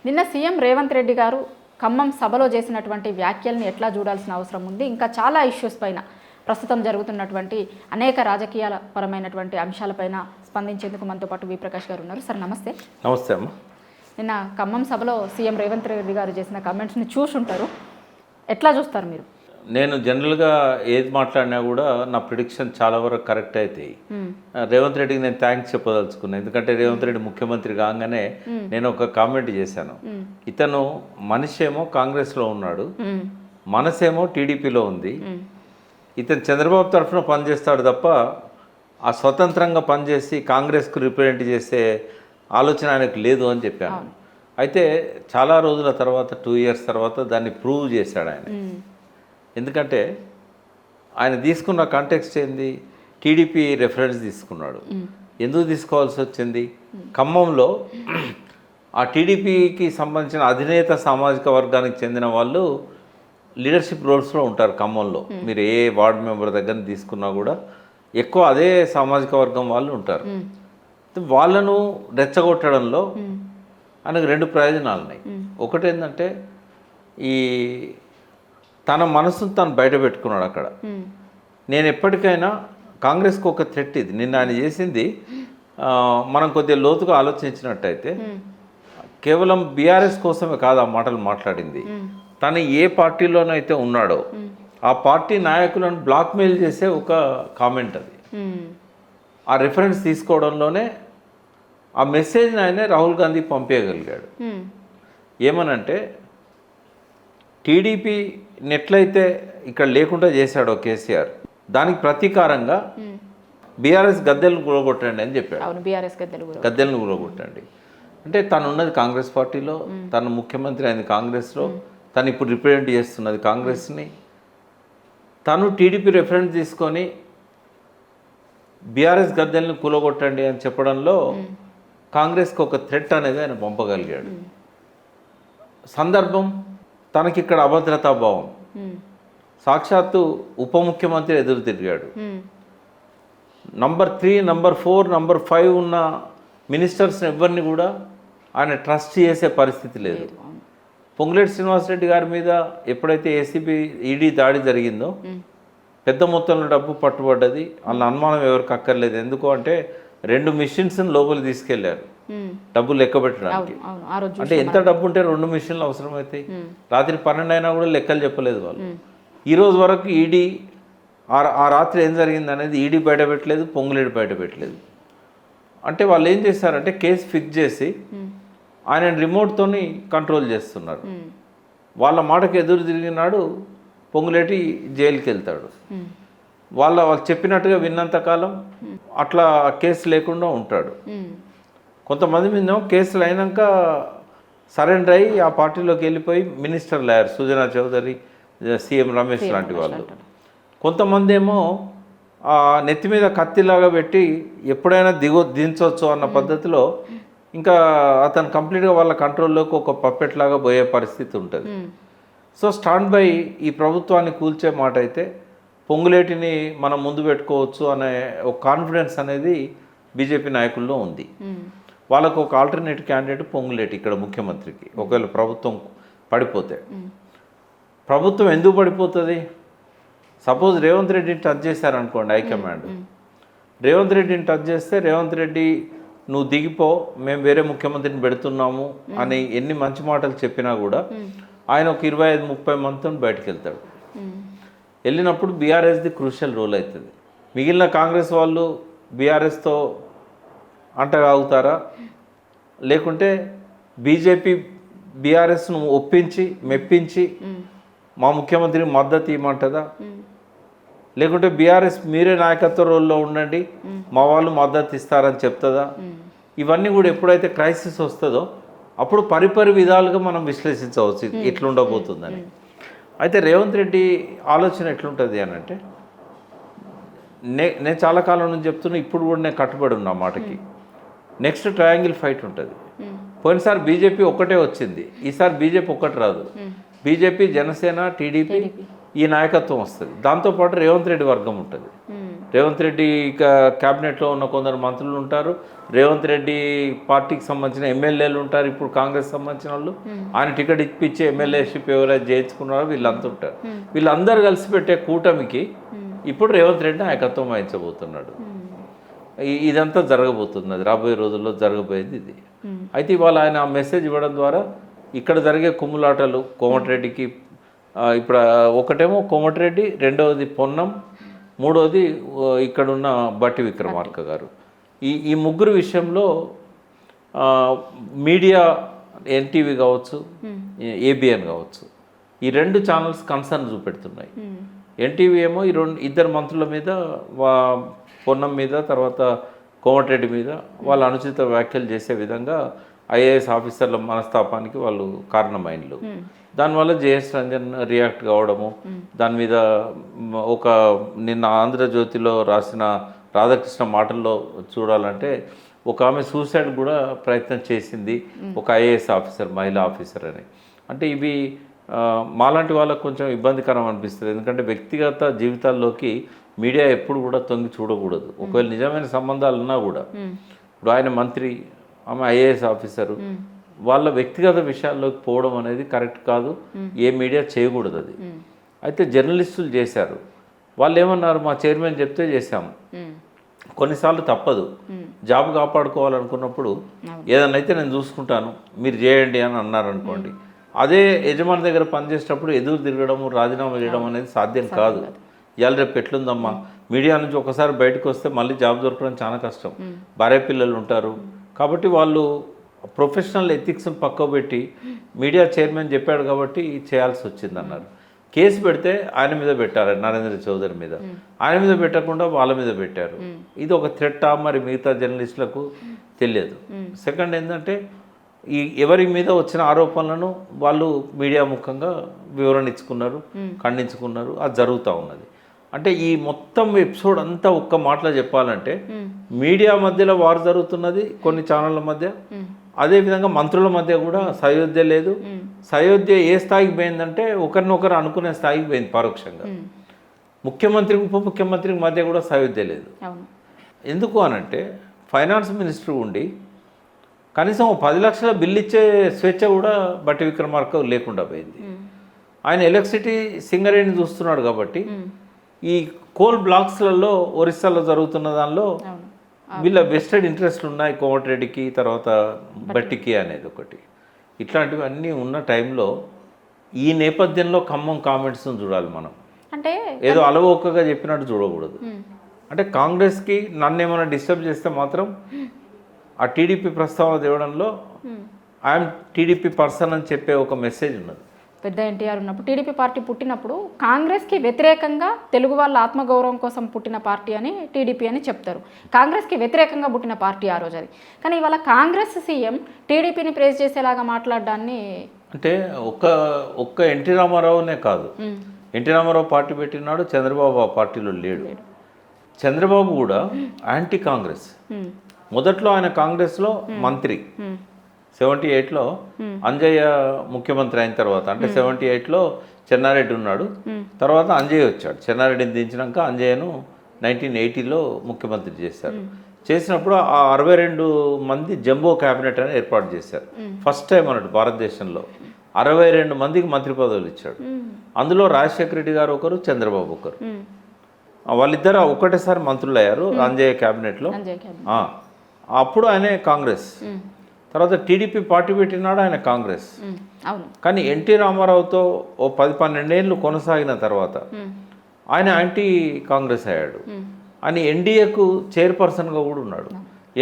నిన్న సీఎం రేవంత్ రెడ్డి గారు ఖమ్మం సభలో చేసినటువంటి వ్యాఖ్యల్ని ఎట్లా చూడాల్సిన అవసరం ఉంది, ఇంకా చాలా ఇష్యూస్ పైన ప్రస్తుతం జరుగుతున్నటువంటి అనేక రాజకీయాల పరమైనటువంటి అంశాలపైన స్పందించేందుకు మనతో పాటు వి ప్రకాష్ గారు ఉన్నారు. సార్ నమస్తే. నమస్తే అమ్మ. నిన్న ఖమ్మం సభలో సీఎం రేవంత్ రెడ్డి గారు చేసిన కామెంట్స్ని చూసుంటారు, ఎట్లా చూస్తారు మీరు? నేను జనరల్గా ఏది మాట్లాడినా కూడా నా ప్రిడిక్షన్ చాలా వరకు కరెక్ట్ అవుతాయి. రేవంత్ రెడ్డికి నేను థ్యాంక్స్ చెప్పదలుచుకున్నాను. ఎందుకంటే రేవంత్ రెడ్డి ముఖ్యమంత్రి కాగానే నేను ఒక కామెంట్ చేశాను, ఇతను మనిషి ఏమో కాంగ్రెస్లో ఉన్నాడు, మనసేమో టీడీపీలో ఉంది, ఇతను చంద్రబాబు తరఫున పనిచేస్తాడు తప్ప ఆ స్వతంత్రంగా పనిచేసి కాంగ్రెస్కు రిప్రజెంట్ చేసే ఆలోచన ఆయనకు లేదు అని చెప్పాను. అయితే చాలా రోజుల తర్వాత 2 years తర్వాత దాన్ని ప్రూవ్ చేశాడు ఆయన. ఎందుకంటే ఆయన తీసుకున్న కాంటెక్స్ట్ ఏంది, టీడీపీ రెఫరెన్స్ తీసుకున్నాడు. ఎందుకు తీసుకోవాల్సి వచ్చింది? ఖమ్మంలో ఆ టీడీపీకి సంబంధించిన అధినేత సామాజిక వర్గానికి చెందిన వాళ్ళు లీడర్షిప్ రోల్స్లో ఉంటారు ఖమ్మంలో. మీరు ఏ వార్డు మెంబర్ దగ్గర తీసుకున్నా కూడా ఎక్కువ అదే సామాజిక వర్గం వాళ్ళు ఉంటారు. వాళ్ళను రెచ్చగొట్టడంలో ఆయనకు 2 ప్రయోజనాలు ఉన్నాయి. ఒకటి ఏంటంటే ఈ తన మనసును తను బయట పెట్టుకున్నాడు అక్కడ. నేను ఎప్పటికైనా కాంగ్రెస్కి ఒక థ్రెట్ ఇది. నిన్న ఆయన చేసింది మనం కొద్దిగా లోతుగా ఆలోచించినట్టయితే కేవలం బీఆర్ఎస్ కోసమే కాదు ఆ మాటలు మాట్లాడింది. తను ఏ పార్టీలోనైతే ఉన్నాడో ఆ పార్టీ నాయకులను బ్లాక్మెయిల్ చేసే ఒక కామెంట్ అది. ఆ రిఫరెన్స్ తీసుకోవడంలోనే ఆ మెసేజ్ని ఆయనే రాహుల్ గాంధీ పంపించగలిగాడు. ఏమనంటే టీడీపీ నెట్లయితే ఇక్కడ లేకుండా చేశాడో కేసీఆర్, దానికి ప్రతీకారంగా బీఆర్ఎస్ గద్దెలను కూలగొట్టండి అని చెప్పాడు. గద్దెలను కూలగొట్టండి అంటే తను ఉన్నది కాంగ్రెస్ పార్టీలో, తను ముఖ్యమంత్రి అయింది కాంగ్రెస్లో, తను ఇప్పుడు రిప్రజెంట్ చేస్తున్నది కాంగ్రెస్ని. తను టీడీపీ రెఫరెన్స్ తీసుకొని బీఆర్ఎస్ గద్దెలను కూలగొట్టండి అని చెప్పడంలో కాంగ్రెస్కి ఒక థ్రెట్ అనేది ఆయన పంపగలిగాడు. సందర్భం తనకి ఇక్కడ అభద్రతా భావం, సాక్షాత్తు ఉప ముఖ్యమంత్రి ఎదురు తిరిగాడు. నంబర్ 3, నంబర్ 4, నంబర్ 5 ఉన్న మినిస్టర్స్ని ఎవరిని కూడా ఆయన ట్రస్ట్ చేసే పరిస్థితి లేదు. పొంగులేటి శ్రీనివాసరెడ్డి గారి మీద ఎప్పుడైతే ఏసీబీ ఈడీ దాడి జరిగిందో పెద్ద మొత్తంలో డబ్బు పట్టుబడ్డది. వాళ్ళ అనుమానం ఎవరికి అక్కర్లేదు. ఎందుకు అంటే 2 మిషన్స్ని లోపలికి తీసుకెళ్లారు డబ్బులు లెక్క పెట్టడానికి. అంటే ఎంత డబ్బు ఉంటే 2 మిషన్లు అవసరమవుతాయి? రాత్రి 12 అయినా కూడా లెక్కలు చెప్పలేదు వాళ్ళు. ఈరోజు వరకు ఈడీ ఆ రాత్రి ఏం జరిగింది అనేది ఈడీ బయట పెట్టలేదు, పొంగులేడు బయట పెట్టలేదు. అంటే వాళ్ళు ఏం చేశారంటే కేసు ఫిక్స్ చేసి ఆయన రిమోట్తోని కంట్రోల్ చేస్తున్నారు. వాళ్ళ మాటకు ఎదురు తిరిగినాడు పొంగులేటి జైలుకి వెళ్తాడు. వాళ్ళు చెప్పినట్టుగా విన్నంతకాలం అట్లా కేసు లేకుండా ఉంటాడు. కొంతమంది మీద కేసులు అయినాక సరెండర్ అయ్యి ఆ పార్టీలోకి వెళ్ళిపోయి మినిస్టర్లు అయ్యారు, సుజనా చౌదరి, సీఎం రమేష్ లాంటి వాళ్ళు. కొంతమంది ఏమో నెత్తి మీద కత్తిలాగా పెట్టి ఎప్పుడైనా దించవచ్చు అన్న పద్ధతిలో ఇంకా అతను కంప్లీట్గా వాళ్ళ కంట్రోల్లోకి ఒక పప్పెట్ లాగా పోయే పరిస్థితి ఉంటుంది. సో స్టాండ్ బై ఈ ప్రభుత్వాన్ని కూల్చే మాట అయితే పొంగులేటిని మనం ముందు పెట్టుకోవచ్చు అనే ఒక కాన్ఫిడెన్స్ అనేది బీజేపీ నాయకుల్లో ఉంది. వాళ్ళకు ఒక ఆల్టర్నేట్ క్యాండిడేట్ పొంగులేటి ఇక్కడ ముఖ్యమంత్రికి. ఒకవేళ ప్రభుత్వం పడిపోతే, ప్రభుత్వం ఎందుకు పడిపోతుంది? సపోజ్ రేవంత్ రెడ్డిని టచ్ చేశారనుకోండి హైకమాండ్, రేవంత్ రెడ్డిని టచ్ చేస్తే రేవంత్ రెడ్డి నువ్వు దిగిపో, మేము వేరే ముఖ్యమంత్రిని పెడుతున్నాము అని ఎన్ని మంచి మాటలు చెప్పినా కూడా ఆయన ఒక 25-30 మందితో బయటకు వెళ్తాడు. వెళ్ళినప్పుడు బీఆర్ఎస్ది క్రూషియల్ రోల్ అవుతుంది. మిగిలిన కాంగ్రెస్ వాళ్ళు బీఆర్ఎస్తో అంటగాగుతారా, లేకుంటే బీజేపీ బీఆర్ఎస్ను ఒప్పించి మెప్పించి మా ముఖ్యమంత్రికి మద్దతు ఇవ్వమంటుందా, లేకుంటే బీఆర్ఎస్ మీరే నాయకత్వ రోల్లో ఉండండి మా వాళ్ళు మద్దతు ఇస్తారని చెప్తుందా? ఇవన్నీ కూడా ఎప్పుడైతే క్రైసిస్ వస్తుందో అప్పుడు పరిపరి విధాలుగా మనం విశ్లేషించవచ్చు ఎట్లుండబోతుందని. అయితే రేవంత్ రెడ్డి ఆలోచన ఎట్లుంటుంది అని అంటే, నేను చాలా కాలం నుంచి చెప్తున్నా, ఇప్పుడు కూడా నేను కట్టుబడి ఉన్నా మాటకి. నెక్స్ట్ ట్రయాంగిల్ ఫైట్ ఉంటుంది. పోయినసారి బీజేపీ ఒక్కటే వచ్చింది, ఈసారి బీజేపీ ఒక్కటి రాదు. బీజేపీ, జనసేన, టీడీపీ ఈ నాయకత్వం వస్తుంది. దాంతోపాటు రేవంత్ రెడ్డి వర్గం ఉంటుంది. రేవంత్ రెడ్డి క్యాబినెట్లో ఉన్న కొందరు మంత్రులు ఉంటారు, రేవంత్ రెడ్డి పార్టీకి సంబంధించిన ఎమ్మెల్యేలు ఉంటారు, ఇప్పుడు కాంగ్రెస్ సంబంధించిన వాళ్ళు, ఆయన టికెట్ ఇప్పించి ఎమ్మెల్యేషిప్ ఎవరైతే చేయించుకున్నారో వీళ్ళంతా ఉంటారు. వీళ్ళందరూ కలిసి పెట్టే కూటమికి ఇప్పుడు రేవంత్ రెడ్డి నాయకత్వం వహించబోతున్నాడు. ఇదంతా జరగబోతుంది, అది రాబోయే రోజుల్లో జరగబోయేది ఇది. అయితే ఇవాళ ఆయన ఆ మెసేజ్ ఇవ్వడం ద్వారా ఇక్కడ జరిగే కుమ్ములాటలు కోమటిరెడ్డికి ఇప్పుడు ఒకటేమో కోమటిరెడ్డి, రెండవది పొన్నం, మూడవది ఇక్కడున్న బట్టి విక్రమార్క గారు. ఈ ముగ్గురు విషయంలో మీడియా ఎన్టీవీ కావచ్చు, ఏబిఎన్ కావచ్చు, ఈ రెండు ఛానల్స్ కన్సర్న్ చూపెడుతున్నాయి. ఎన్టీవీ ఏమో ఈ ఇద్దరు మంత్రుల మీద, పొన్నం మీద, తర్వాత కోమటిరెడ్డి మీద వాళ్ళ అనుచిత వ్యాఖ్యలు చేసే విధంగా ఐఏఎస్ ఆఫీసర్ల మనస్తాపానికి వాళ్ళు కారణమైనలు. దానివల్ల జేఎస్ రంజన్ రియాక్ట్ కావడము, దాని మీద నిన్న ఆంధ్రజ్యోతిలో రాసిన రాధాకృష్ణ మాటల్లో చూడాలంటే ఒక ఆమె సూసైడ్ కూడా ప్రయత్నం చేసింది, ఒక ఐఏఎస్ ఆఫీసర్, మహిళా ఆఫీసర్ అని. అంటే ఇవి మాలాంటి వాళ్ళకు కొంచెం ఇబ్బందికరం అనిపిస్తుంది. ఎందుకంటే వ్యక్తిగత జీవితాల్లోకి మీడియా ఎప్పుడు కూడా తొంగి చూడకూడదు. ఒకవేళ నిజమైన సంబంధాలు ఉన్నా కూడా, ఇప్పుడు ఆయన మంత్రి, ఆమె ఐఏఎస్ ఆఫీసరు, వాళ్ళ వ్యక్తిగత విషయాల్లోకి పోవడం అనేది కరెక్ట్ కాదు, ఏ మీడియా చేయకూడదు అది. అయితే జర్నలిస్టులు చేశారు. వాళ్ళు ఏమన్నారు, మా చైర్మన్ చెప్తే చేశాము. కొన్నిసార్లు తప్పదు, జాబ్ కాపాడుకోవాలనుకున్నప్పుడు ఏదన్నా అయితే నేను చూసుకుంటాను, మీరు చేయండి అని అన్నారు అనుకోండి, అదే యజమాని దగ్గర పనిచేసేటప్పుడు ఎదురు తిరగడము, రాజీనామా చేయడం అనేది సాధ్యం కాదు. ఇవాళ రేపు ఎట్లుందమ్మా, మీడియా నుంచి ఒకసారి బయటకు వస్తే మళ్ళీ జాబ్ దొరకడం చాలా కష్టం, భార్య పిల్లలు ఉంటారు. కాబట్టి వాళ్ళు ప్రొఫెషనల్ ఎథిక్స్ని పక్కకు పెట్టి మీడియా చైర్మన్ చెప్పాడు కాబట్టి చేయాల్సి వచ్చింది అన్నారు. కేసు పెడితే ఆయన మీద పెట్టారు, నరేంద్ర చౌదరి మీద. ఆయన మీద పెట్టకుండా వాళ్ళ మీద పెట్టారు. ఇది ఒక థ్రెట్టా మరి మిగతా జర్నలిస్టులకు తెలియదు. సెకండ్ ఏంటంటే ఎవరి మీద వచ్చిన ఆరోపణలను వాళ్ళు మీడియా ముఖంగా వివరణ ఇచ్చుకున్నారు, ఖండించుకున్నారు, అది జరుగుతూ ఉన్నది. అంటే ఈ మొత్తం ఎపిసోడ్ అంతా ఒక్క మాటలో చెప్పాలంటే మీడియా మధ్యలో వారు జరుగుతున్నది, కొన్ని ఛానళ్ళ మధ్య, అదేవిధంగా మంత్రుల మధ్య కూడా సయోధ్య లేదు. సయోధ్య ఏ స్థాయికి పోయిందంటే ఒకరినొకరు అనుకునే స్థాయికి పోయింది పరోక్షంగా. ముఖ్యమంత్రికి ఉప ముఖ్యమంత్రికి మధ్య కూడా సయోధ్య లేదు. ఎందుకు అనంటే ఫైనాన్స్ మినిస్టర్ ఉండి కనీసం 10 లక్షల బిల్లు ఇచ్చే స్వేచ్ఛ కూడా బట్టి విక్రమార్క లేకుండా పోయింది. ఆయన ఎలక్ట్రిసిటీ సింగరేణి చూస్తున్నాడు కాబట్టి ఈ కోల్ బ్లాక్స్లలో ఒరిస్సాలో జరుగుతున్న దానిలో వీళ్ళ వెస్టెడ్ ఇంట్రెస్ట్లు ఉన్నాయి, కోమటిరెడ్డికి తర్వాత బట్టికి అనేది ఒకటి. ఇట్లాంటివి అన్నీ ఉన్న టైంలో ఈ నేపథ్యంలో ఖమ్మం కామెంట్స్ని చూడాలి మనం. అంటే ఏదో అలవోకగా చెప్పినట్టు చూడకూడదు. అంటే కాంగ్రెస్కి నన్ను ఏమైనా డిస్టర్బ్ చేస్తే మాత్రం ఆ టీడీపీ ప్రస్తావన తేవడంలో ఐఎమ్ టీడీపీ పర్సన్ అని చెప్పే ఒక మెసేజ్ ఉన్నది. పెద్ద ఎన్టీఆర్ ఉన్నప్పుడు టీడీపీ పార్టీ పుట్టినప్పుడు కాంగ్రెస్కి వ్యతిరేకంగా తెలుగు వాళ్ళ ఆత్మగౌరవం కోసం పుట్టిన పార్టీ అని టీడీపీ అని చెప్తారు. కాంగ్రెస్కి వ్యతిరేకంగా పుట్టిన పార్టీ ఆ రోజు అది. కానీ ఇవాళ కాంగ్రెస్ సీఎం టీడీపీని ప్రేజ్ చేసేలాగా మాట్లాడడాన్ని, అంటే ఒక్క ఎన్టీ రామారావునే కాదు, ఎన్టీ రామారావు పార్టీ పెట్టినాడు, చంద్రబాబు ఆ పార్టీలో లేడు. చంద్రబాబు కూడా యాంటీ కాంగ్రెస్. మొదట్లో ఆయన కాంగ్రెస్లో మంత్రి, 78లో అంజయ్య ముఖ్యమంత్రి అయిన తర్వాత, అంటే 78లో చెన్నారెడ్డి ఉన్నాడు, తర్వాత అంజయ్య వచ్చాడు. చెన్నారెడ్డిని దించినాక అంజయ్యను 1980లో ముఖ్యమంత్రి చేశారు. చేసినప్పుడు ఆ 62 మంది జంబో క్యాబినెట్ అని ఏర్పాటు చేశారు. ఫస్ట్ టైం అన్నట్టు భారతదేశంలో 62 మందికి మంత్రి పదవులు ఇచ్చాడు. అందులో రాజశేఖర రెడ్డి గారు ఒకరు, చంద్రబాబు ఒకరు. వాళ్ళిద్దరు ఒకటేసారి మంత్రులు అయ్యారు అంజయ్య క్యాబినెట్లో. అప్పుడు ఆయనే కాంగ్రెస్, తర్వాత టీడీపీ పార్టీ పెట్టినాడు ఆయన కాంగ్రెస్. కానీ ఎన్టీ రామారావుతో ఓ 10-12 ఏళ్ళు కొనసాగిన తర్వాత ఆయన యాంటీ కాంగ్రెస్ అయ్యాడు. అని ఎన్డీఏకు చైర్పర్సన్గా కూడా ఉన్నాడు.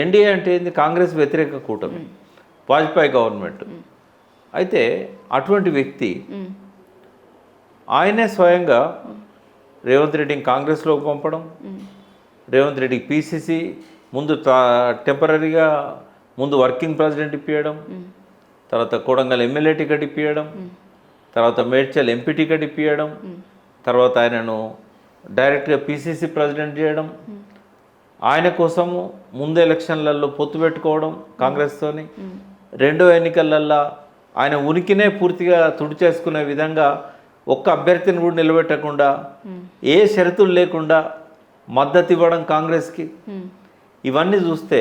ఎన్డీఏ అంటే ఏంది? కాంగ్రెస్ వ్యతిరేక కూటమి, వాజ్పేయి గవర్నమెంట్. అయితే అటువంటి వ్యక్తి ఆయనే స్వయంగా రేవంత్ రెడ్డిని కాంగ్రెస్లోకి పంపడం, రేవంత్ రెడ్డికి పీసీసీ ముందు టెంపరీగా ముందు వర్కింగ్ ప్రెసిడెంట్ ఇప్పించడం, తర్వాత కొడంగల్ ఎమ్మెల్యే టికెట్ ఇప్పించడం, తర్వాత మేడ్చల్ ఎంపీ టికెట్ ఇప్పించడం, తర్వాత ఆయనను డైరెక్ట్గా పీసీసీ ప్రెసిడెంట్ చేయడం, ఆయన కోసము ముందు ఎలక్షన్లలో పొత్తు పెట్టుకోవడం కాంగ్రెస్తోని, రెండో ఎన్నికలల్లో ఆయన ఉనికినే పూర్తిగా తుడిచేసుకునే విధంగా ఒక్క అభ్యర్థిని కూడా నిలబెట్టకుండా, ఏ షరతులు లేకుండా మద్దతు ఇవ్వడం కాంగ్రెస్కి, ఇవన్నీ చూస్తే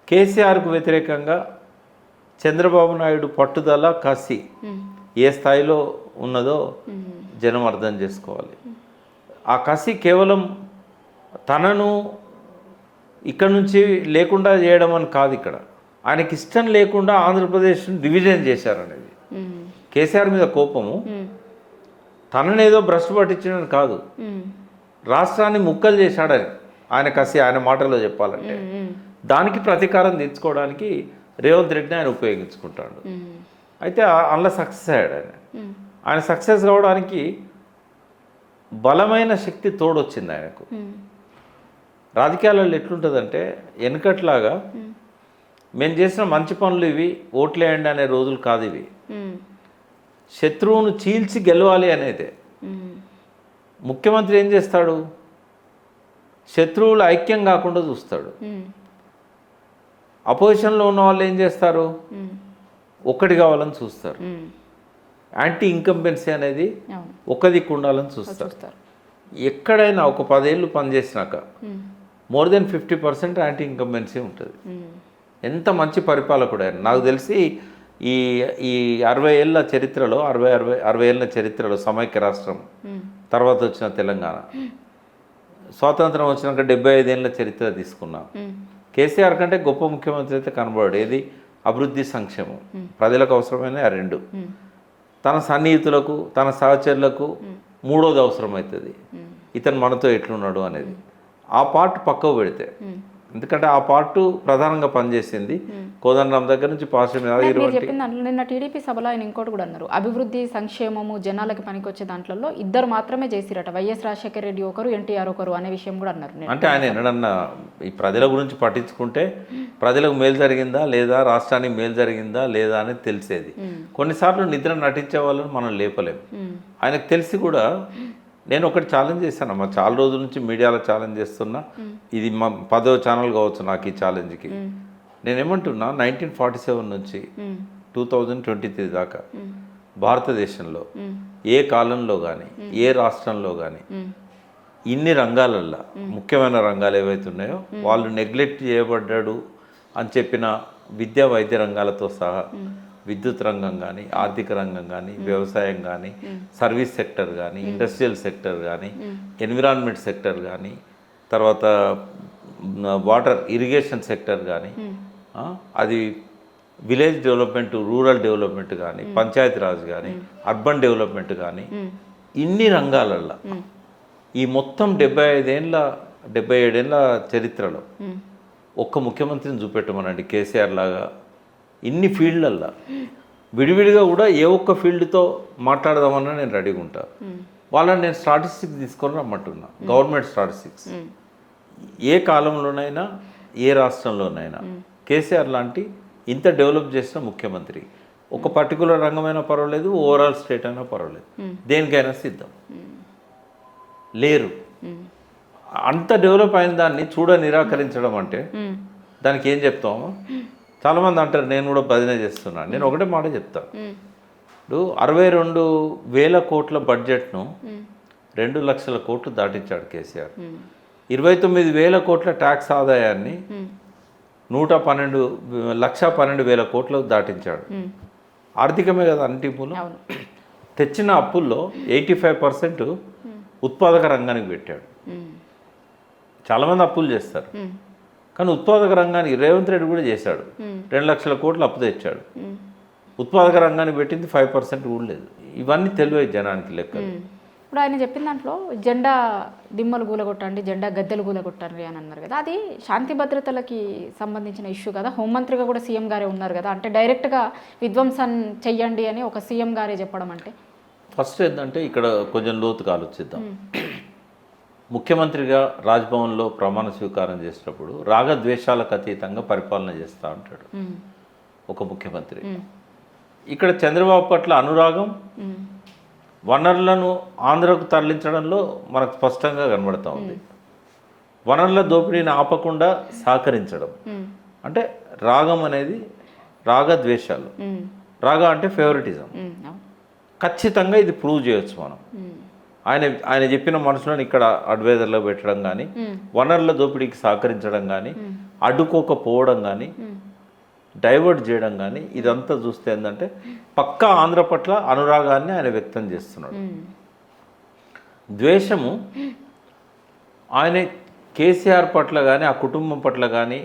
కేసీఆర్కు వ్యతిరేకంగా చంద్రబాబు నాయుడు పట్టుదల కసి ఏ స్థాయిలో ఉన్నదో జనం అర్థం చేసుకోవాలి. ఆ కసి కేవలం తనను ఇక్కడ నుంచి లేకుండా చేయడం అని కాదు, ఇక్కడ ఆయనకి ఇష్టం లేకుండా ఆంధ్రప్రదేశ్ని డివిజన్ చేశారనేది. కేసీఆర్ మీద కోపము తననేదో భ్రష్టు పట్టించడం కాదు, రాష్ట్రాన్ని ముక్కలు చేశాడని ఆయన కసి, ఆయన మాటల్లో చెప్పాలంటే దానికి ప్రతీకారం తీర్చుకోవడానికి రేవంత్ రెడ్డిని ఆయన ఉపయోగించుకుంటాడు. అయితే అందులో సక్సెస్ అయ్యాడు ఆయన సక్సెస్ కావడానికి బలమైన శక్తి తోడొచ్చింది ఆయనకు. రాజకీయాలలో ఎట్లుంటుందంటే వెనుకట్లాగా మేము చేసిన మంచి పనులు ఇవి ఓట్లేయండి అనే రోజులు కాదు ఇవి. శత్రువును చీల్చి గెలవాలి అనేదే. ముఖ్యమంత్రి ఏం చేస్తాడు, శత్రువులు ఐక్యం కాకుండా చూస్తాడు. అపోజిషన్లో ఉన్న వాళ్ళు ఏం చేస్తారు, ఒక్కటి కావాలని చూస్తారు. యాంటీ ఇన్కంబెన్సీ అనేది ఒక దిక్కు ఉండాలని చూస్తారు. ఎక్కడైనా ఒక 10 ఏళ్ళు పనిచేసినాక మోర్ దెన్ 50% యాంటీ ఇన్కంబెన్సీ ఉంటుంది. ఎంత మంచి పరిపాలకుడు ఆయన. నాకు తెలిసి ఈ 60 ఏళ్ళ చరిత్రలో 60 ఏళ్ళ చరిత్రలో సమైక్య రాష్ట్రం తర్వాత వచ్చిన తెలంగాణ, స్వాతంత్రం వచ్చినాక 75 ఏళ్ళ చరిత్ర తీసుకున్నాం. కేసీఆర్ కంటే గొప్ప ముఖ్యమంత్రి అయితే కనబడాడు. ఏది అభివృద్ధి, సంక్షేమం, ప్రజలకు అవసరమైన ఆ రెండు. తన సన్నిహితులకు తన సహచరులకు మూడోది అవసరమవుతుంది, ఇతను మనతో ఎట్లున్నాడు అనేది. ఆ పార్ట్ పక్కకు పెడితే, ఎందుకంటే ఆ పార్ట్ ప్రధానంగా పనిచేసింది కోదండరాం దగ్గర నుంచి చెప్పిన దాంట్లో నిన్న టీడీపీ సభలో ఆయన ఇంకోటి కూడా అన్నారు, అభివృద్ధి సంక్షేమము జనాలకి పనికొచ్చే దాంట్లో ఇద్దరు మాత్రమే చేసిరట, వైఎస్ రాజశేఖర రెడ్డి ఒకరు, ఎన్టీఆర్ ఒకరు అనే విషయం కూడా అన్నారు. అంటే ఆయన ఎన్నడన్నా ఈ ప్రజల గురించి పట్టించుకుంటే ప్రజలకు మేలు జరిగిందా లేదా, రాష్ట్రానికి మేలు జరిగిందా లేదా అనేది తెలిసేది. కొన్నిసార్లు నిద్ర నటించే వాళ్ళని మనం లేపలేము. ఆయనకు తెలిసి కూడా నేను ఒకటి ఛాలెంజ్ చేశాను, మా చాలా రోజుల నుంచి మీడియాలో ఛాలెంజ్ చేస్తున్నా, ఇది మా 10వ ఛానల్ కావచ్చు నాకు ఈ ఛాలెంజ్కి. నేనేమంటున్నా, 1947 నుంచి 2023 దాకా భారతదేశంలో ఏ కాలంలో కానీ ఏ రాష్ట్రంలో కానీ ఇన్ని రంగాలల్లో ముఖ్యమైన రంగాలు ఏవైతే ఉన్నాయో వాళ్ళు నెగ్లెక్ట్ చేయబడ్డాడు అని చెప్పిన విద్యా వైద్య రంగాలతో సహా విద్యుత్ రంగం కానీ, ఆర్థిక రంగం కానీ, వ్యవసాయం కానీ, సర్వీస్ సెక్టర్ కానీ, ఇండస్ట్రియల్ సెక్టర్ కానీ, ఎన్విరాన్మెంట్ సెక్టర్ కానీ, తర్వాత వాటర్ ఇరిగేషన్ సెక్టర్ కానీ, అది విలేజ్ డెవలప్మెంట్, రూరల్ డెవలప్మెంట్ కానీ, పంచాయతీరాజ్ కానీ, అర్బన్ డెవలప్మెంట్ కానీ, ఇన్ని రంగాలల్లో ఈ మొత్తం 77 ఏళ్ళ చరిత్రలో ఒక్క ముఖ్యమంత్రిని చూపెట్టమనండి కేసీఆర్ లాగా ఇన్ని ఫీల్డ్లల్లో విడివిడిగా కూడా ఏ ఒక్క ఫీల్డ్తో మాట్లాడదామన్నా నేను రెడీగా ఉంటా. వాళ్ళని నేను స్టాటిస్టిక్స్ తీసుకొని రమ్మంటున్నా, గవర్నమెంట్ స్టాటిస్టిక్స్. ఏ కాలంలోనైనా ఏ రాష్ట్రంలోనైనా కేసీఆర్ లాంటి ఇంత డెవలప్ చేసిన ముఖ్యమంత్రి ఒక పర్టికులర్ రంగమైనా పర్వాలేదు, ఓవరాల్ స్టేట్ అయినా పర్వాలేదు, దేనికైనా సిద్ధం లేరు. అంత డెవలప్ అయిన దాన్ని నిరాకరించడం అంటే దానికి ఏం చెప్తాము? చాలామంది అంటారు, నేను కూడా భజన చేస్తున్నాను. నేను ఒకటే మాట చెప్తాను, ఇప్పుడు 62,000 కోట్ల బడ్జెట్ను 2 లక్షల కోట్లు దాటించాడు కేసీఆర్. 29,000 కోట్ల ట్యాక్స్ ఆదాయాన్ని 1,12,000 కోట్లకు దాటించాడు. ఆర్థికమే కదా అన్నిటి మూలం. తెచ్చిన అప్పుల్లో 85% ఉత్పాదక రంగానికి పెట్టాడు. చాలామంది అప్పులు చేస్తారు, కానీ ఉత్పాదక రంగానికి రేవంత్ రెడ్డి కూడా చేశాడు. 2 లక్షల కోట్లు అప్పు తెచ్చాడు. ఉత్పాదక రంగానికి పెట్టింది 5% కూడా లేదు. ఇవన్నీ తెలివై జనానికి లెక్కలు. ఇప్పుడు ఆయన చెప్పిన దాంట్లో జెండా దిమ్మలు గూలగొట్టండి, జెండా గద్దెలు గూలగొట్టండి అని అన్నారు కదా, అది శాంతి భద్రతలకి సంబంధించిన ఇష్యూ కదా. హోంమంత్రిగా కూడా సీఎం గారే ఉన్నారు కదా, అంటే డైరెక్ట్గా విధ్వంసం చెయ్యండి అని ఒక సీఎం గారే చెప్పడం అంటే ఫస్ట్ ఏంటంటే ఇక్కడ కొంచెం లోతుగా ఆలోచిద్దాం. ముఖ్యమంత్రిగా రాజ్భవన్లో ప్రమాణ స్వీకారం చేసినప్పుడు రాగద్వేషాలకు అతీతంగా పరిపాలన చేస్తూ ఉంటాడు ఒక ముఖ్యమంత్రి. ఇక్కడ చంద్రబాబు పట్ల అనురాగం, వనరులను ఆంధ్రకు తరలించడంలో మనకు స్పష్టంగా కనబడుతూ ఉంది. వనరుల దోపిడీని ఆపకుండా సహకరించడం అంటే రాగం అనేది రాగద్వేషాలు. రాగ అంటే ఫేవరెటిజం. ఖచ్చితంగా ఇది ప్రూవ్ చేయొచ్చు మనం. ఆయన చెప్పిన మనుషులను ఇక్కడ అడ్వైజర్లో పెట్టడం కానీ, వనరుల దోపిడీకి సహకరించడం కానీ, అడ్డుకోకపోవడం కానీ, డైవర్ట్ చేయడం కానీ, ఇదంతా చూస్తే ఏంటంటే పక్కా ఆంధ్ర పట్ల అనురాగాన్ని ఆయన వ్యక్తం చేస్తున్నాడు. ద్వేషము ఆయన కేసీఆర్ పట్ల కానీ, ఆ కుటుంబం పట్ల కానీ,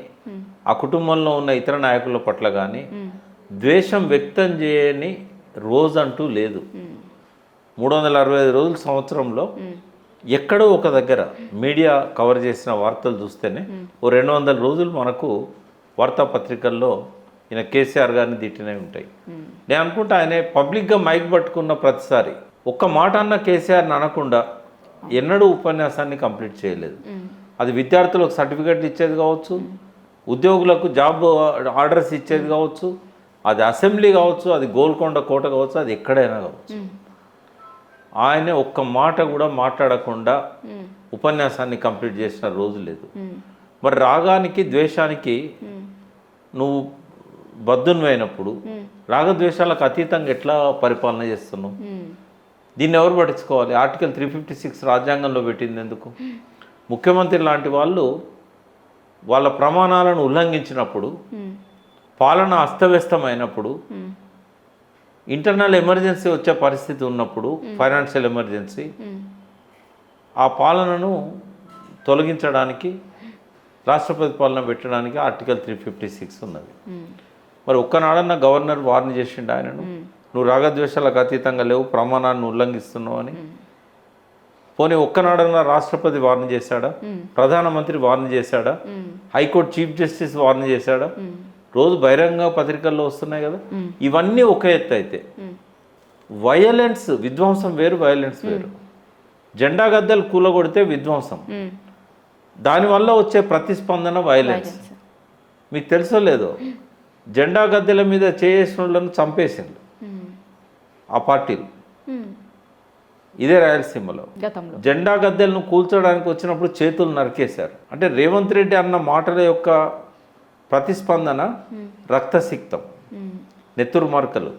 ఆ కుటుంబంలో ఉన్న ఇతర నాయకుల పట్ల కానీ ద్వేషం వ్యక్తం చేయని రోజంటూ లేదు. 365 రోజుల సంవత్సరంలో ఎక్కడో ఒక దగ్గర మీడియా కవర్ చేసిన వార్తలు చూస్తేనే ఓ 200 రోజులు మనకు వార్తాపత్రికల్లో ఈయన కేసీఆర్ గారిని తిట్టినవి ఉంటాయి. నేను అనుకుంటా ఆయన పబ్లిక్గా మైక్ పట్టుకున్న ప్రతిసారి ఒక్క మాట అన్న కేసీఆర్ని అనకుండా ఎన్నడూ ఉపన్యాసాన్ని కంప్లీట్ చేయలేదు. అది విద్యార్థులకు సర్టిఫికెట్లు ఇచ్చేది కావచ్చు, ఉద్యోగులకు జాబ్ ఆర్డర్స్ ఇచ్చేది కావచ్చు, అది అసెంబ్లీ కావచ్చు, అది గోల్కొండ కోట కావచ్చు, అది ఎక్కడైనా కావచ్చు. ఆయన ఒక్క మాట కూడా మాట్లాడకుండా ఉపన్యాసాన్ని కంప్లీట్ చేసిన రోజు లేదు. మరి రాగానికి ద్వేషానికి నువ్వు బద్దునువైనప్పుడు రాగద్వేషాలకు అతీతంగా ఎట్లా పరిపాలన చేస్తున్నావు? దీన్ని ఎవరు పట్టించుకోవాలి? ఆర్టికల్ 356 రాజ్యాంగంలో పెట్టింది ఎందుకు? ముఖ్యమంత్రి లాంటి వాళ్ళు వాళ్ళ ప్రమాణాలను ఉల్లంఘించినప్పుడు, పాలన అస్తవ్యస్తమైనప్పుడు, ఇంటర్నల్ ఎమర్జెన్సీ వచ్చే పరిస్థితి ఉన్నప్పుడు, ఫైనాన్షియల్ ఎమర్జెన్సీ, ఆ పాలనను తొలగించడానికి రాష్ట్రపతి పాలన పెట్టడానికి ఆర్టికల్ 356 ఉన్నది. మరి ఒక్కనాడన్నా గవర్నర్ వార్న్ చేసిండు ఆయనను, నువ్వు రాగద్వేషాలకు అతీతంగా లేవు, ప్రమాణాన్ని ఉల్లంఘిస్తున్నావు అని? పోనీ ఒక్కనాడన్నా రాష్ట్రపతి వార్న్ చేశాడా? ప్రధానమంత్రి వార్న్ చేశాడా? హైకోర్టు చీఫ్ జస్టిస్ వార్న్ చేశాడా? రోజు బహిరంగ పత్రికల్లో వస్తున్నాయి కదా. ఇవన్నీ ఒక ఎత్తు అయితే వయలెన్స్, విధ్వంసం వేరు, వయలెన్స్ వేరు. జెండా గద్దెలు కూలగొడితే విధ్వంసం, దానివల్ల వచ్చే ప్రతిస్పందన వయలెన్స్. మీకు తెలుసో లేదో, జెండా గద్దెల మీద చేసిన వాళ్ళను చంపేసింది ఆ పార్టీలు. ఇదే రాయలసీమలో జెండా గద్దెలను కూల్చడానికి వచ్చినప్పుడు చేతులు నరికేశారు. అంటే రేవంత్ రెడ్డి అన్న మాటల యొక్క ప్రతిస్పందన రక్తసిక్తం, నెత్తురు మార్కలు.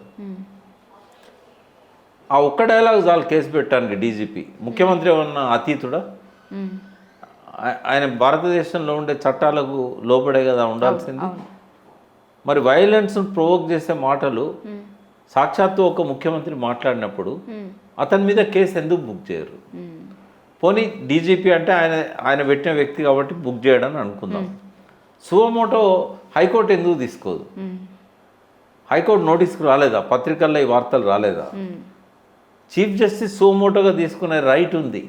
ఆ ఒక్క డైలాగ్ చాలు కేసు పెట్టడానికి డీజీపీ. ముఖ్యమంత్రి ఉన్న అతీతుడా? ఆయన భారతదేశంలో ఉండే చట్టాలకు లోబడే కదా ఉండాల్సింది. మరి వైలెన్స్ను ప్రొవోక్ చేసే మాటలు సాక్షాత్తు ఒక ముఖ్యమంత్రి మాట్లాడినప్పుడు అతని మీద కేసు ఎందుకు బుక్ చేయరు? పోనీ డీజీపీ అంటే ఆయన పెట్టిన వ్యక్తి కాబట్టి బుక్ చేయడం అనుకుందాం. సువమోటో హైకోర్టు ఎందుకు తీసుకోదు? హైకోర్టు నోటీస్కి రాలేదా? పత్రికల్లో ఈ వార్తలు రాలేదా? చీఫ్ జస్టిస్ సువమోటోగా తీసుకునే రైట్ ఉంది.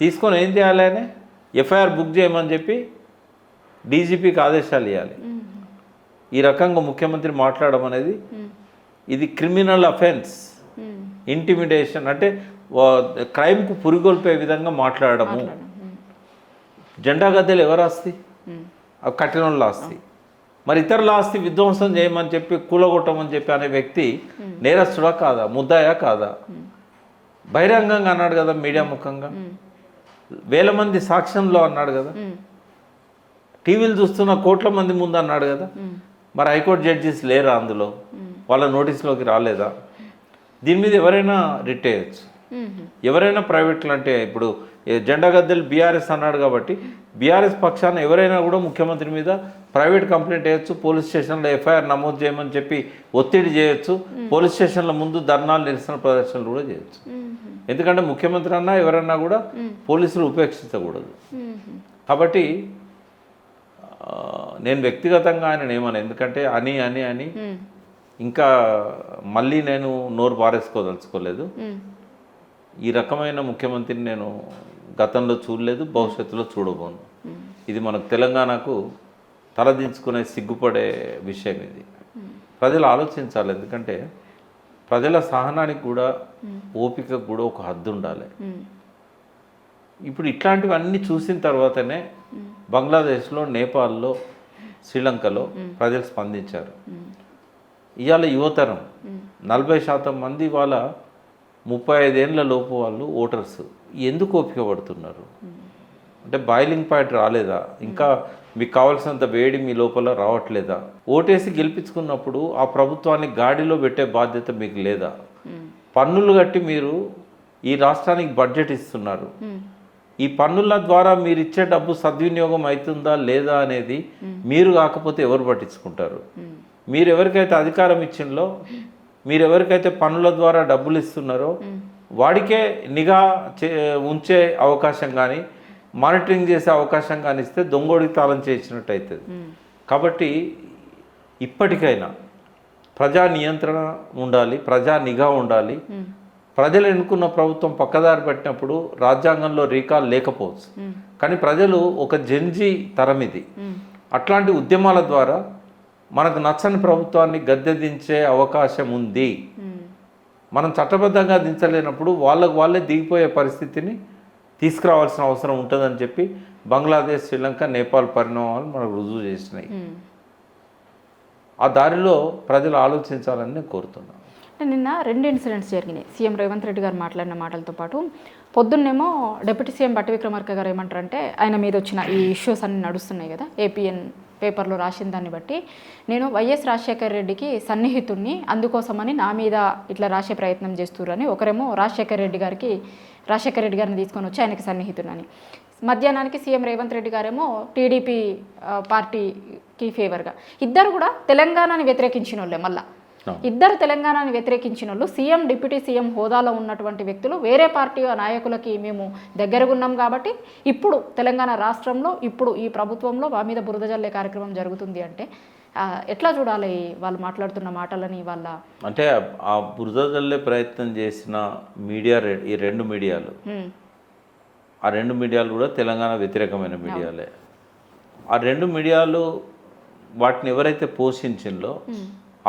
తీసుకొని ఏం చేయాలి? ఆయన ఎఫ్ఐఆర్ బుక్ చేయమని చెప్పి డీజీపీకి ఆదేశాలు ఇవ్వాలి. ఈ రకంగా ముఖ్యమంత్రి మాట్లాడడం అనేది ఇది క్రిమినల్ అఫెన్స్. ఇంటిమిడేషన్ అంటే క్రైమ్కు పురిగొల్పే విధంగా మాట్లాడము. జెండా గద్దెలు ఎవరు ఆస్తి? కట్టిన వాళ్ళ ఆస్తి. మరి ఇతరుల ఆస్తి విధ్వంసం చేయమని చెప్పి, కూలగొట్టమని చెప్పి అనే వ్యక్తి నేరస్తుడా కాదా? ముద్దాయా కాదా? బహిరంగంగా అన్నాడు కదా, మీడియా ముఖంగా వేల మంది సాక్ష్యంలో అన్నాడు కదా, టీవీలు చూస్తున్న కోట్ల మంది ముందు అన్నాడు కదా. మరి హైకోర్టు జడ్జెస్ లేరా అందులో? వాళ్ళ నోటీసులోకి రాలేదా? దీని మీద ఎవరైనా రిట్ వేయచ్చు. ఎవరైనా ప్రైవేట్లు అంటే ఇప్పుడు జెండా గద్దెలు బీఆర్ఎస్ అన్నాడు కాబట్టి బీఆర్ఎస్ పక్షాన ఎవరైనా కూడా ముఖ్యమంత్రి మీద ప్రైవేట్ కంప్లైంట్ వేయచ్చు, పోలీస్ స్టేషన్లో ఎఫ్ఐఆర్ నమోదు చేయమని చెప్పి ఒత్తిడి చేయొచ్చు, పోలీస్ స్టేషన్ల ముందు ధర్నాలు, నిరసన ప్రదర్శనలు కూడా చేయొచ్చు. ఎందుకంటే ముఖ్యమంత్రి అన్నా ఎవరన్నా కూడా పోలీసులు ఉపేక్షించకూడదు. కాబట్టి నేను వ్యక్తిగతంగా ఆయన ఏమన్నా, ఎందుకంటే అని ఇంకా మళ్ళీ నేను నోరు పారేసుకోదలుచుకోలేదు. ఈ రకమైన ముఖ్యమంత్రిని నేను గతంలో చూడలేదు, భవిష్యత్తులో చూడబోను. ఇది మనకు తెలంగాణకు తలదించుకునే సిగ్గుపడే విషయం. ఇది ప్రజలు ఆలోచించాలి. ఎందుకంటే ప్రజల సహనానికి కూడా, ఓపికకు కూడా ఒక హద్దు ఉండాలి. ఇప్పుడు ఇట్లాంటివన్నీ చూసిన తర్వాతనే బంగ్లాదేశ్లో, నేపాల్లో, శ్రీలంకలో ప్రజలు స్పందించారు. ఇవాళ యువతరం 40% మంది వాళ్ళ 35 ఏళ్ళ లోపు వాళ్ళు ఓటర్స్ ఎందుకు ఓపిక పడుతున్నారు? అంటే బాయిలింగ్ పాయింట్ రాలేదా? ఇంకా మీకు కావాల్సినంత వేడి మీ లోపల రావట్లేదా? ఓటేసి గెలిపించుకున్నప్పుడు ఆ ప్రభుత్వాన్ని గాడిలో పెట్టే బాధ్యత మీకు లేదా? పన్నులు కట్టి మీరు ఈ రాష్ట్రానికి బడ్జెట్ ఇస్తున్నారు. ఈ పన్నుల ద్వారా మీరు ఇచ్చే డబ్బు సద్వినియోగం అవుతుందా లేదా అనేది మీరు కాకపోతే ఎవరు పట్టించుకుంటారు? మీరు ఎవరికైతే అధికారం ఇచ్చిందో, మీరు ఎవరికైతే పన్నుల ద్వారా డబ్బులు ఇస్తున్నారో వాడికే నిఘా ఉంచే అవకాశం కానీ మానిటరింగ్ చేసే అవకాశం కానీ ఇస్తే దొంగోడికి తాళం చేసినట్టు అవుతుంది. కాబట్టి ఇప్పటికైనా ప్రజా నియంత్రణ ఉండాలి, ప్రజా నిఘా ఉండాలి. ప్రజలు ఎన్నుకున్న ప్రభుత్వం పక్కదారి పెట్టినప్పుడు రాజ్యాంగంలో రీకాల్ లేకపోవచ్చు, కానీ ప్రజలు ఒక జంజీ తరం ఇది. అట్లాంటి ఉద్యమాల ద్వారా మనకు నచ్చని ప్రభుత్వాన్ని గద్దె దించే అవకాశం ఉంది. మనం చట్టబద్ధంగా దించలేనప్పుడు వాళ్ళే దిగిపోయే పరిస్థితిని తీసుకురావాల్సిన అవసరం ఉంటుందని చెప్పి బంగ్లాదేశ్, శ్రీలంక, నేపాల్ పరిణామాలు మనకు రుజువు చేసినాయి. ఆ దారిలో ప్రజలు ఆలోచించాలని నేను కోరుతున్నాను. నిన్న 2 ఇన్సిడెంట్స్ జరిగినాయి. సీఎం రేవంత్ రెడ్డి గారు మాట్లాడిన మాటలతో పాటు పొద్దున్నేమో డిప్యూటీ సీఎం బట్టి విక్రమార్క గారు ఏమంటారంటే, ఆయన మీద వచ్చిన ఈ ఇష్యూస్ అన్ని నడుస్తున్నాయి కదా, ఏపీఎన్ పేపర్లో రాసిన దాన్ని బట్టి, నేను వైఎస్ రాజశేఖర రెడ్డికి సన్నిహితుడిని, అందుకోసమని నా మీద ఇట్లా రాసే ప్రయత్నం చేస్తుర్రని. ఒకరేమో రాజశేఖర రెడ్డి గారిని తీసుకొని వచ్చి ఆయనకి సన్నిహితుడని. మధ్యాహ్నానికి సీఎం రేవంత్ రెడ్డి గారేమో టీడీపీ పార్టీకి ఫేవర్గా. ఇద్దరు కూడా తెలంగాణని వ్యతిరేకించిన వాళ్ళే. మళ్ళీ ఇద్దరు తెలంగాణని వ్యతిరేకించిన వాళ్ళు సీఎం, డిప్యూటీ సీఎం హోదాలో ఉన్నటువంటి వ్యక్తులు వేరే పార్టీ నాయకులకి మేము దగ్గరగా ఉన్నాం కాబట్టి ఇప్పుడు తెలంగాణ రాష్ట్రంలో ఇప్పుడు ఈ ప్రభుత్వంలో మా మీద బురద జల్లే కార్యక్రమం జరుగుతుంది అంటే ఎట్లా చూడాలి వాళ్ళు మాట్లాడుతున్న మాటలని? వాళ్ళ అంటే ఆ బురద జల్లే ప్రయత్నం చేసిన మీడియా, ఈ 2 మీడియాలు, ఆ 2 మీడియాలు కూడా తెలంగాణ వ్యతిరేకమైన మీడియాలే. ఆ 2 మీడియాలు వాటిని ఎవరైతే పోషించిందో,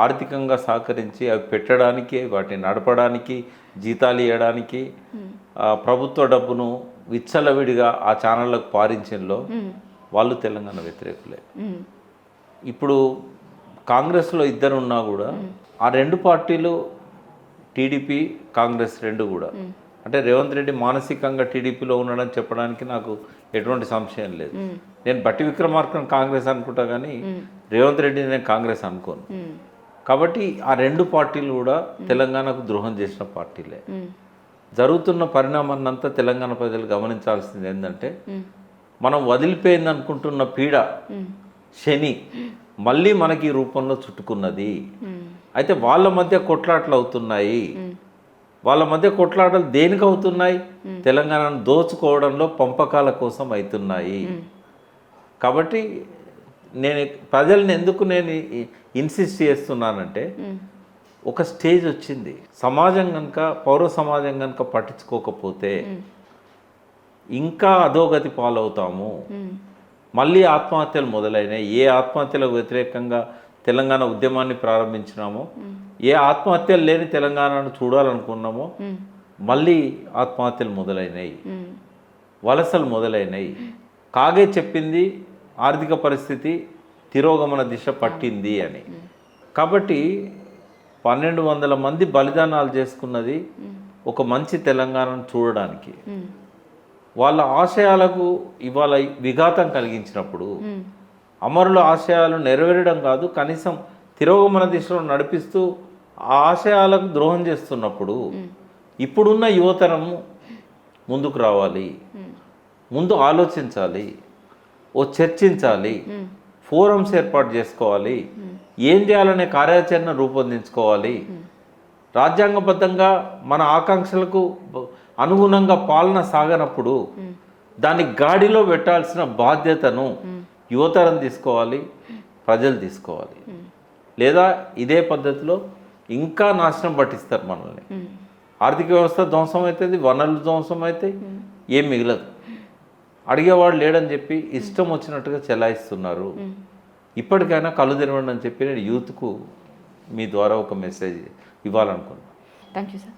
ఆర్థికంగా సహకరించి అవి పెట్టడానికి, వాటిని నడపడానికి, జీతాలు ఇవ్వడానికి, ప్రభుత్వ డబ్బును విచ్చలవిడిగా ఆ ఛానళ్ళకు పారించిందో వాళ్ళు తెలంగాణ వ్యతిరేకులే. ఇప్పుడు కాంగ్రెస్లో ఇద్దరు ఉన్నా కూడా ఆ 2 పార్టీలు, టీడీపీ, కాంగ్రెస్ 2 కూడా, అంటే రేవంత్ రెడ్డి మానసికంగా టీడీపీలో ఉన్నాడని చెప్పడానికి నాకు ఎటువంటి సంశయం లేదు. నేను బట్టి విక్రమార్కను కాంగ్రెస్ అనుకుంటా, కానీ రేవంత్ రెడ్డిని నేను కాంగ్రెస్ అనుకోను. కాబట్టి ఆ 2 పార్టీలు కూడా తెలంగాణకు ద్రోహం చేసిన పార్టీలే. జరుగుతున్న పరిణామాన్నంతా తెలంగాణ ప్రజలు గమనించాల్సింది ఏంటంటే, మనం వదిలిపోయింది అనుకుంటున్న పీడ, శని మళ్ళీ మనకి ఈ రూపంలో చుట్టుకున్నది. అయితే వాళ్ళ మధ్య కొట్లాటలు అవుతున్నాయి. వాళ్ళ మధ్య కొట్లాటలు దేనికి అవుతున్నాయి? తెలంగాణను దోచుకోవడంలో, పంపకాల కోసం అవుతున్నాయి. కాబట్టి నేను ప్రజల్ని ఎందుకు నేను ఇన్సిస్ట్ చేస్తున్నానంటే, ఒక స్టేజ్ వచ్చింది, సమాజం కనుక, పౌర సమాజం కనుక పట్టించుకోకపోతే ఇంకా అధోగతి పాలవుతాము. మళ్ళీ ఆత్మహత్యలు మొదలైనాయి. ఏ ఆత్మహత్యలకు వ్యతిరేకంగా తెలంగాణ ఉద్యమాన్ని ప్రారంభించినామో, ఏ ఆత్మహత్యలు లేని తెలంగాణను చూడాలనుకున్నామో, మళ్ళీ ఆత్మహత్యలు మొదలైనాయి, వలసలు మొదలైనాయి. కాగే చెప్పింది ఆర్థిక పరిస్థితి తిరోగమన దిశ పట్టింది అని. కాబట్టి 1200 మంది బలిదానాలు చేసుకున్నది ఒక మంచి తెలంగాణను చూడడానికి. వాళ్ళ ఆశయాలకు ఇవాళ విఘాతం కలిగించినప్పుడు, అమరుల ఆశయాలు నెరవేరడం కాదు, కనీసం తిరోగమన దిశలో నడిపిస్తూ ఆ ఆశయాలకు ద్రోహం చేస్తున్నప్పుడు ఇప్పుడున్న యువతరము ముందుకు రావాలి, ముందు ఆలోచించాలి, చర్చించాలి, ఫోరమ్స్ ఏర్పాటు చేసుకోవాలి, ఏం చేయాలనే కార్యాచరణ రూపొందించుకోవాలి. రాజ్యాంగబద్ధంగా మన ఆకాంక్షలకు అనుగుణంగా పాలన సాగనప్పుడు దాన్ని గాడిలో పెట్టాల్సిన బాధ్యతను యువతరం తీసుకోవాలి, ప్రజలు తీసుకోవాలి. లేదా ఇదే పద్ధతిలో ఇంకా నాశనం పట్టిస్తారు మనల్ని. ఆర్థిక వ్యవస్థ ధ్వంసం అవుతుంది, వనరులు ధ్వంసం అవుతాయి, ఏం మిగలదు. అడిగేవాడు లేడని చెప్పి ఇష్టం వచ్చినట్టుగా చెలాయిస్తున్నారు. ఇప్పటికైనా కళ్ళు తెరవండి అని చెప్పి నేను యూత్కు మీ ద్వారా ఒక మెసేజ్ ఇవ్వాలనుకున్నాను. Thank you sir.